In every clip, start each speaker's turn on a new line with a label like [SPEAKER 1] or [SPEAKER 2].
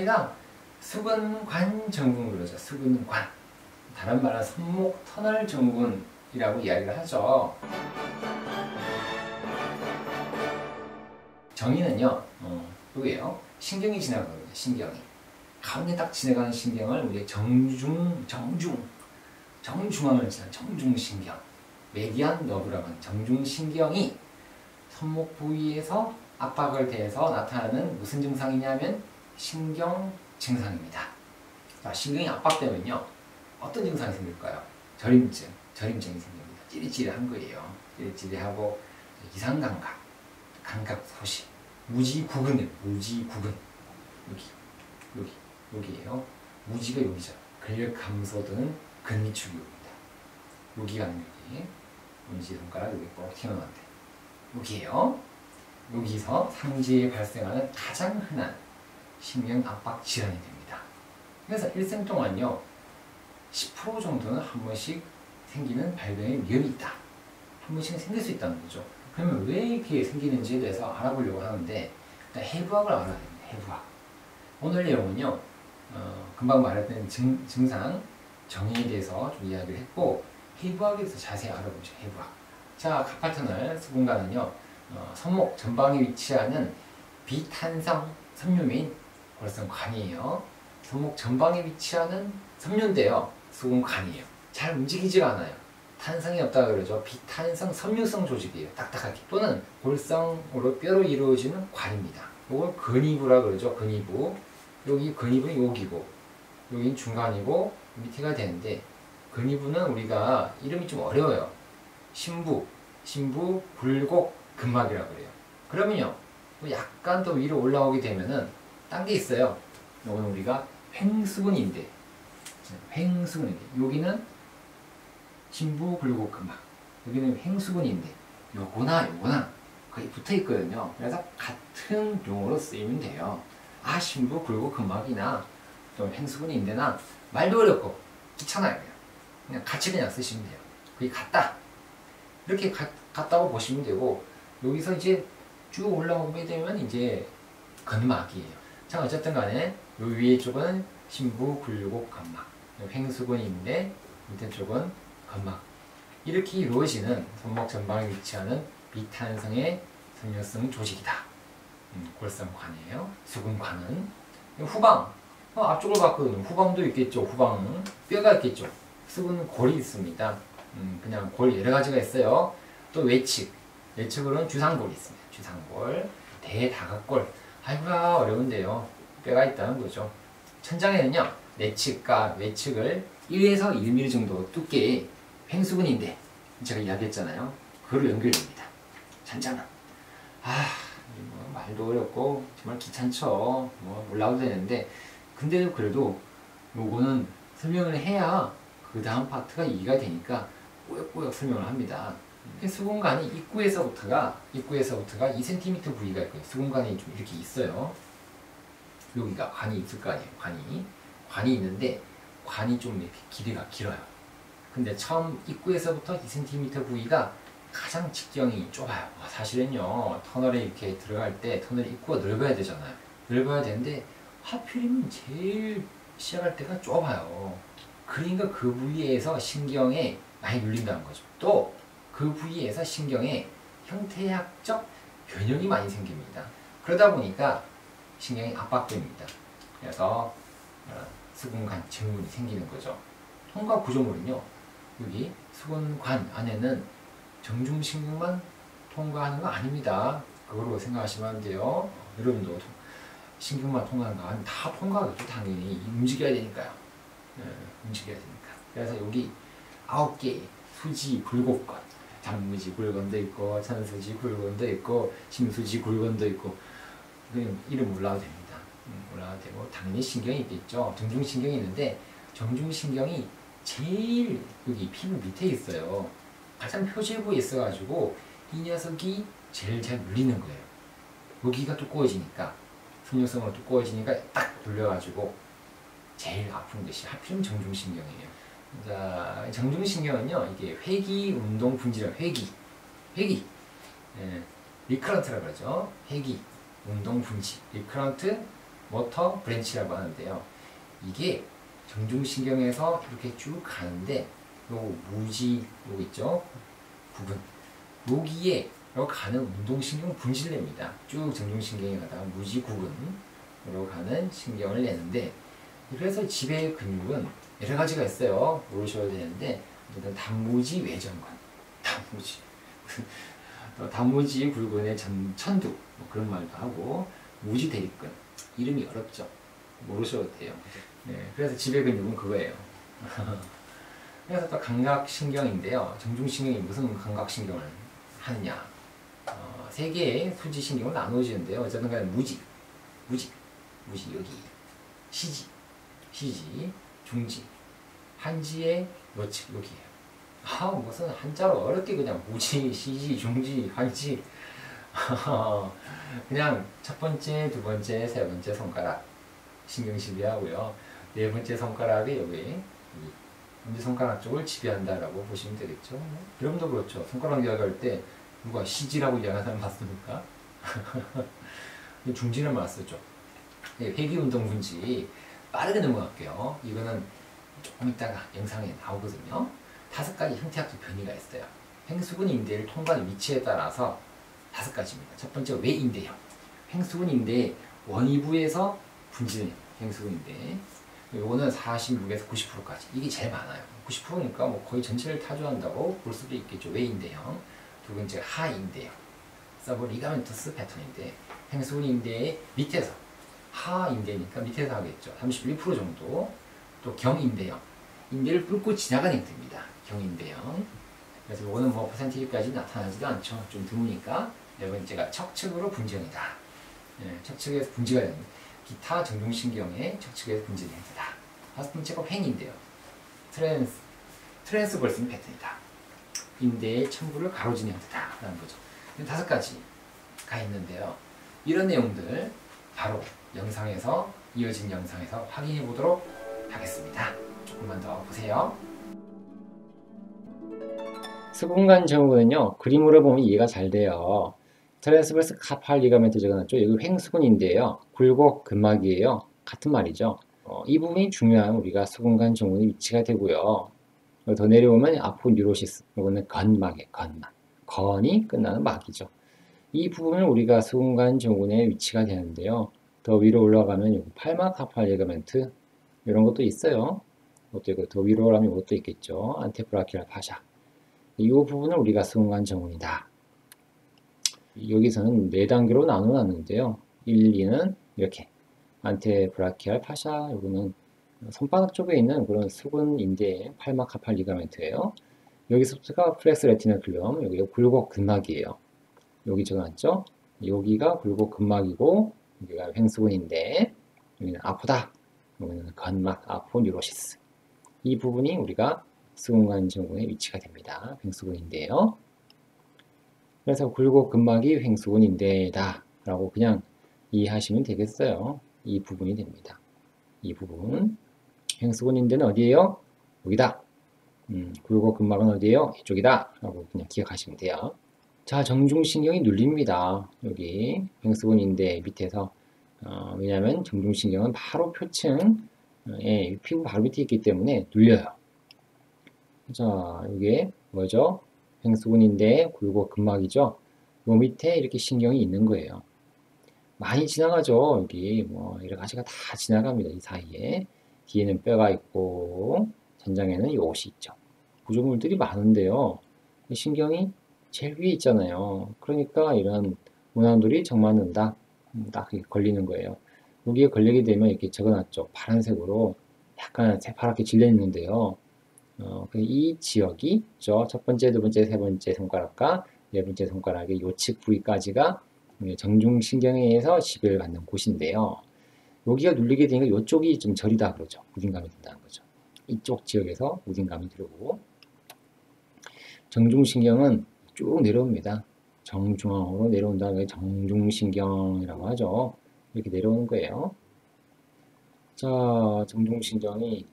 [SPEAKER 1] 그럽니다. 수근관 정군 그러죠. 수근관. 다른 말은 손목 터널 정군이라고 이야기를 하죠. 정의는요, 여기에요. 신경이 지나가거든요. 신경이. 가운데 딱 지나가는 신경을 우리 정중앙을 지나는 정중신경, 메디안 너브라고 하는 정중신경이 손목 부위에서 압박을 대해서 나타나는 무슨 증상이냐면 신경 증상입니다. 자, 신경이 압박되면요, 어떤 증상이 생길까요? 저림증이 생깁니다. 찌릿찌릿한 거예요. 찌릿찌릿하고 이상감각, 감각 소실, 무지구근, 여기에요. 무지가 여기죠. 근력 감소 등 근미축입니다. 여기가 아니면 여기, 엄지손가락 여기 꼭 튀어나왔는데 여기에요. 여기서 상지에 발생하는 가장 흔한 신경 압박 질환이 됩니다. 그래서 일생 동안요, 10% 정도는 한 번씩 생기는 발병의 위험이 있다. 한 번씩 생길 수 있다는 거죠. 그러면 왜 이렇게 생기는지에 대해서 알아보려고 하는데, 일단 해부학을 알아야 됩니다. 해부학. 오늘 내용은요, 금방 말했던 증상, 정의에 대해서 좀 이야기를 했고, 해부학에 대해서 자세히 알아보죠. 해부학. 자, 카팔터널 수근관은요, 손목 전방에 위치하는 비탄성 섬유인 골선관이에요. 손목 전방에 위치하는 섬유인데요, 수근관이에요. 잘 움직이지가 않아요. 탄성이 없다 그러죠. 비탄성 섬유성 조직이에요. 딱딱하게. 또는 골성으로 뼈로 이루어지는 관입니다. 이걸 근위부라 그러죠. 근위부. 여기 근위부는 여기고, 여긴 중간이고 밑에가 되는데, 근위부는 우리가 이름이 좀 어려워요. 신부, 굴곡, 근막이라고 그래요. 그러면요, 약간 더 위로 올라오게 되면은 딴 게 있어요. 이거는 우리가 횡수근인데, 여기는 신부, 굴곡, 근막, 여기는 횡수근인데, 요거나 거의 붙어 있거든요. 그래서 같은 용어로 쓰이면 돼요. 아, 신부, 굴곡, 근막이나 좀 횡수근인데나 말도 어렵고 귀찮아요. 그냥 같이 그냥 쓰시면 돼요. 그게 같다. 이렇게 같다고 보시면 되고, 여기서 이제 쭉 올라오게 되면 이제 근막이에요. 자, 어쨌든 간에 요 위에 쪽은 신부, 굴곡, 근막, 횡수근인데 밑에 쪽은 근막. 이렇게 이루어지는 손목 전방에 위치하는 비탄성의 섬유성 조직이다. 골선관이에요. 수근관은 후방, 앞쪽을 봤거든요. 후방도 있겠죠. 후방 뼈가 있겠죠. 수근골이 있습니다. 그냥 골 여러 가지가 있어요. 또 외측으로는 주상골이 있습니다. 주상골, 대다각골. 아이고야 어려운데요. 뼈가 있다는 거죠. 천장에는요, 내측과 외측을 1에서 1mm 정도 두께의 횡수근인데, 제가 이야기했잖아요. 그걸로 연결됩니다. 천장은. 말도 어렵고 정말 귀찮죠. 올라와도 되는데, 근데도 그래도 요거는 설명을 해야 그 다음 파트가 이해가 되니까 꾸역꾸역 설명을 합니다. 수근관이 입구에서부터가 2cm 부위가 있고요. 수근관이 좀 이렇게 있어요. 여기가 관이 있을 거 아니에요. 관이 있는데, 관이 좀 이렇게 길이가 길어요. 근데 처음 입구에서부터 2cm 부위가 가장 직경이 좁아요. 사실은요, 터널에 이렇게 들어갈 때 터널 입구가 넓어야 되잖아요. 넓어야 되는데 하필이면 제일 시작할 때가 좁아요. 그러니까 그 부위에서 신경에 많이 눌린다는 거죠. 또 그 부위에서 신경에 형태학적 변형이 많이 생깁니다. 그러다 보니까 신경이 압박됩니다. 그래서 수근관 증후군이 생기는 거죠. 통과 구조물은요, 여기 수근관 안에는 정중신경만 통과하는 거 아닙니다. 그거로 생각하시면 안 돼요. 여러분도 신경만 통과하는 거 아니면 다 통과하겠죠. 당연히 움직여야 되니까요. 움직여야 되니까. 그래서 여기 9개의 수지 굴곡권, 장무지 굴건도 있고, 천수지 굴건도 있고, 심수지 굴건도 있고, 이름 올라와도 됩니다. 올라와도 되고, 당연히 신경이 있겠죠. 정중신경이 있는데, 정중신경이 제일 여기 피부 밑에 있어요. 가장 표지부에 있어가지고 이 녀석이 제일 잘 눌리는 거예요. 여기가 두꺼워지니까, 섬유성으로 두꺼워지니까 딱 눌려가지고 제일 아픈 것이 하필이면 정중신경이에요. 자, 정중신경은요, 이게 회귀 운동 분지라, 회귀, 리커런트라고 그러죠. 회귀 운동 분지, 리커런트 모터 브랜치라고 하는데요. 이게 정중신경에서 이렇게 쭉 가는데 요 무지 여기 있죠? 부분 여기에 가는 운동신경 분실냅니다. 쭉 정중신경에 가다가 무지 구근으로 가는 신경을 내는데, 그래서 지배 근육은 여러 가지가 있어요. 모르셔야 되는데 일단 단무지 외전근, 단무지 굵은의 천두 뭐 그런 말도 하고, 무지 대립근, 이름이 어렵죠. 모르셔도 돼요. 네, 그래서 지배 근육은 그거예요. 그래서 또 감각신경인데요. 정중신경이 무슨 감각신경을 하느냐? 세 개의 수지신경을 나누어지는데요. 어쨌든 간에 무지 여기, 시지, 중지, 한지의 요측 여기에요. 무슨 한자로 어렵게 그냥 무지, 시지, 중지, 한지. 그냥 첫 번째, 두 번째, 세 번째 손가락 신경 지배하고요. 네 번째 손가락이 여기 엄지손가락 쪽을 지배한다라고 보시면 되겠죠. 여러분도 그렇죠. 손가락 이야기할 때 누가 시지라고 이야기하는 사람 봤습니까? 중지는 맞았죠. 회귀운동 분지 빠르게 넘어갈게요. 이거는 조금 있다가 영상에 나오거든요. 5가지 형태학적 변이가 있어요. 횡수근 인대를 통과하는 위치에 따라서 5가지입니다. 첫 번째 외인대형. 횡수근 인대의 원위부에서 분지는 횡수근 인대. 이거는 46에서 90%까지. 이게 제일 많아요. 90%니까 뭐 거의 전체를 타조한다고 볼 수도 있겠죠. 외인대형. 두 번째 하인대형. 서브 리가멘토스 패턴인데, 횡수근 인대의 밑에서, 하인대니까 밑에서 하겠죠. 31% 정도. 또 경인대형. 인대를 뚫고 지나가는 형태입니다. 경인대형. 그래서 이거는 뭐 퍼센티지까지 나타나지도 않죠. 좀 드무니까. 네 번째가 척측으로 분지형이다. 네, 척측에서 분지가 됩니다. 기타 정중신경의 척측에서 분지된 형태다. 5번째가 횡인데요. 트랜스버스 패턴이다. 인대의 첨부를 가로지는 형태다 라는 거죠. 5가지가 있는데요. 이런 내용들 바로 이어진 영상에서 확인해 보도록 하겠습니다. 조금만 더 보세요. 수근관 증후군은요, 그림으로 보면 이해가 잘 돼요. 트랜스버스 카팔 리가멘트 적어놨죠. 여기 횡수근인데요. 굴곡 근막이에요. 같은 말이죠. 이 부분이 중요한 우리가 수근관 증후군의 위치가 되고요. 더 내려오면 아포뉴로시스, 이거는 건막이에요. 건막. 건이 끝나는 막이죠. 이 부분을 우리가 수근관 증후군의 위치가 되는데요. 더 위로 올라가면 팔막 카팔 리가멘트 이런 것도 있어요. 이것도 있고, 더 위로 올라가면 이것도 있겠죠. 안테브라키알 파샤. 이 부분을 우리가 수근관 증후군이다. 여기서는 4단계로 나눠놨는데요. 1, 2는 이렇게 안테브라키알 파샤, 이거는 손바닥 쪽에 있는 그런 수근인대의 팔마카팔 리가멘트예요. 여기서부터가 플렉스 레티널 클럼, 여기가 굴곡 근막이에요. 여기 적어놨죠? 여기가 굴곡 근막이고, 여기가 횡수근인데, 여기는 아프다. 여기는 건막, 아포뉴로시스. 이 부분이 우리가 수근관 증후군의 위치가 됩니다. 횡수근인데요. 그래서 굴곡 근막이 횡수근인대다 라고 그냥 이해하시면 되겠어요. 이 부분이 됩니다. 이 부분. 횡수근인대는 어디예요? 여기다. 굴곡 근막은 어디예요? 이쪽이다 라고 그냥 기억하시면 돼요. 자, 정중신경이 눌립니다. 여기 횡수근인대 밑에서. 왜냐하면 정중신경은 바로 표층에 피부 바로 밑에 있기 때문에 눌려요. 자, 이게 뭐죠? 횡수근인대 굴곡 근막이죠. 요 밑에 이렇게 신경이 있는 거예요. 많이 지나가죠. 여기 뭐 여러 가지가 다 지나갑니다. 이 사이에. 뒤에는 뼈가 있고 전장에는 요옷이 있죠. 구조물들이 많은데요. 신경이 제일 위에 있잖아요. 그러니까 이런 문항들이 정맞는다. 딱 걸리는 거예요. 여기에 걸리게 되면 이렇게 적어놨죠. 파란색으로 약간 새파랗게 질려 있는데요. 이 지역이 첫 번째, 두 번째, 세 번째 손가락과 네 번째 손가락의 요측 부위까지가 정중신경에 의해서 지배를 받는 곳인데요. 여기가 눌리게 되니까 이쪽이 좀 저리다 그러죠. 우딘감이 든다는 거죠. 이쪽 지역에서 우딘감이 들고, 정중신경은 쭉 내려옵니다. 정중앙으로 내려온다는 게 정중신경이라고 하죠. 이렇게 내려오는 거예요. 자, 정중신경이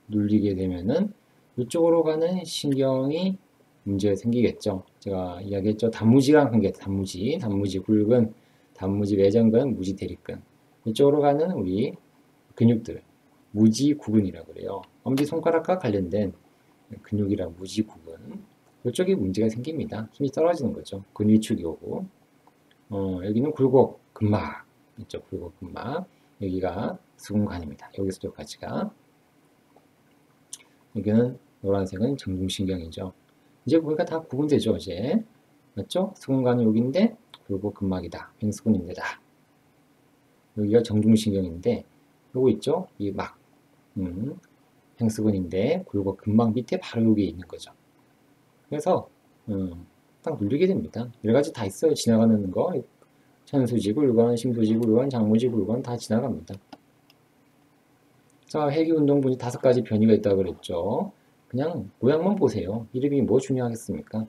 [SPEAKER 1] 눌리게 되면은 이쪽으로 가는 신경이 문제가 생기겠죠. 제가 이야기했죠. 단무지랑 관계, 단무지 굵은, 단무지 외전근, 무지 대립근. 이쪽으로 가는 우리 근육들, 무지구근이라고 그래요. 엄지손가락과 관련된 근육이랑 무지구근. 이쪽에 문제가 생깁니다. 힘이 떨어지는 거죠. 근위축이 오고. 여기는 굴곡근막. 이쪽 굴곡근막. 여기가 수근관입니다. 여기서 여기까지가. 여기는 노란색은 정중신경이죠. 이제 보니까 다 구분되죠, 이제. 맞죠? 수근관이 여기인데, 굴곡근막이다. 횡수근인데다. 여기가 정중신경인데, 요거 있죠? 이 막, 횡수근인데, 굴곡근막 밑에 바로 여기에 있는 거죠. 그래서, 딱 누르게 됩니다. 여러 가지 다 있어요. 지나가는 거. 천수지굴관, 심수지굴관, 장무지굴관 다 지나갑니다. 자, 회귀운동분이 5가지 변이가 있다고 그랬죠. 그냥 모양만 보세요. 이름이 뭐 중요하겠습니까?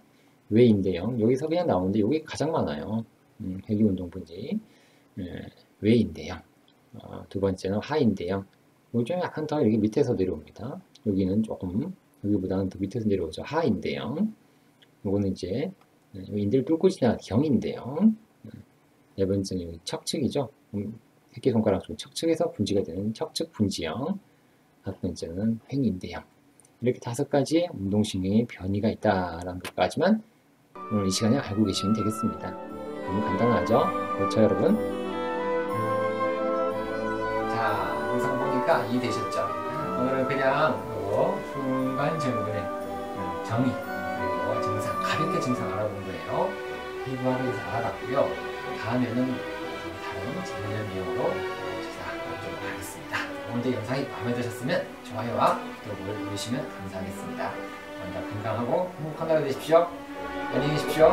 [SPEAKER 1] 외인대형. 여기서 그냥 나오는데 여기 가장 많아요. 회귀운동분이. 외인대형. 두 번째는 하인대형. 여기 좀 약간 더 여기 밑에서 내려옵니다. 여기는 조금 여기보다는 더 밑에서 내려오죠. 하인대형. 요거는 이제 인대를 뚫고 지나간 경인대형. 네 번째는 여기 척측이죠. 새끼손가락 쪽 척측에서 분지가 되는 척측 분지형. 5번째는 횡인대형. 이렇게 5가지의 운동신경의 변이가 있다라는 것까지만 오늘 이 시간에 알고 계시면 되겠습니다. 너무 간단하죠? 그렇죠, 여러분? 자, 영상 보니까 이해되셨죠? 오늘은 그냥 순간정근의 정의 그리고 증상, 가볍게 증상 알아본 거예요. 피부하러 해서 알아봤고요. 다음에는 다른 재미있는 내용으로 찾아뵙도록 하겠습니다. 오늘도 영상이 마음에 드셨으면 좋아요와 구독을 누르시면 감사하겠습니다. 오늘도 건강하고 행복한 하루 되십시오. 안녕히 계십시오.